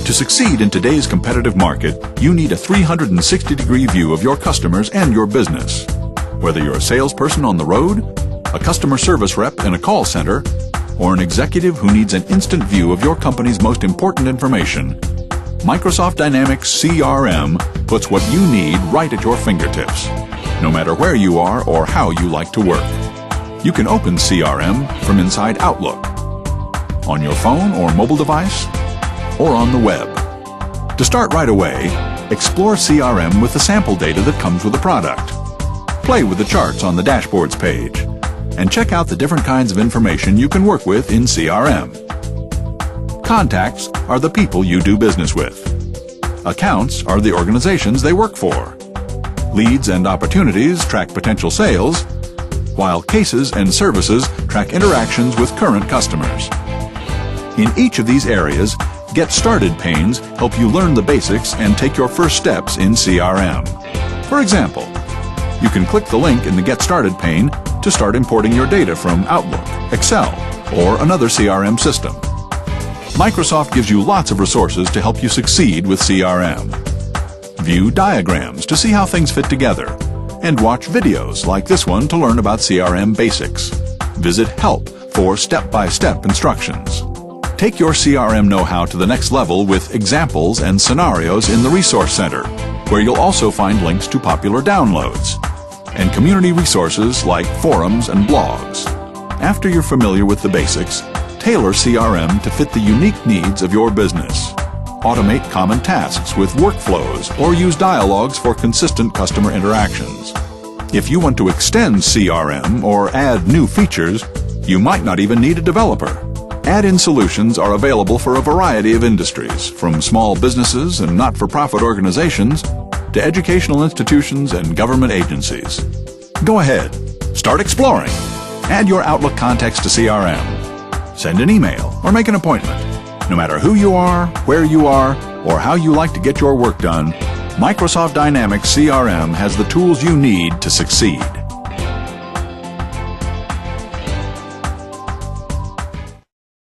To succeed in today's competitive market, you need a 360-degree view of your customers and your business. Whether you're a salesperson on the road, a customer service rep in a call center, or an executive who needs an instant view of your company's most important information, Microsoft Dynamics CRM puts what you need right at your fingertips, no matter where you are or how you like to work. You can open CRM from inside Outlook, on your phone or mobile device, or on the web. To start right away, explore CRM with the sample data that comes with the product. Play with the charts on the dashboards page, and check out the different kinds of information you can work with in CRM. Contacts are the people you do business with. Accounts are the organizations they work for. Leads and opportunities track potential sales, while cases and services track interactions with current customers. In each of these areas, Get Started panes help you learn the basics and take your first steps in CRM. For example, you can click the link in the Get Started pane to start importing your data from Outlook, Excel, or another CRM system. Microsoft gives you lots of resources to help you succeed with CRM. View diagrams to see how things fit together, and watch videos like this one to learn about CRM basics. Visit Help for step-by-step instructions. Take your CRM know-how to the next level with examples and scenarios in the Resource Center, where you'll also find links to popular downloads and community resources like forums and blogs. After you're familiar with the basics, tailor CRM to fit the unique needs of your business. Automate common tasks with workflows or use dialogues for consistent customer interactions. If you want to extend CRM or add new features, you might not even need a developer. Add-in solutions are available for a variety of industries, from small businesses and not-for-profit organizations to educational institutions and government agencies. Go ahead, start exploring. Add your Outlook contacts to CRM. Send an email or make an appointment. No matter who you are, where you are, or how you like to get your work done, Microsoft Dynamics CRM has the tools you need to succeed.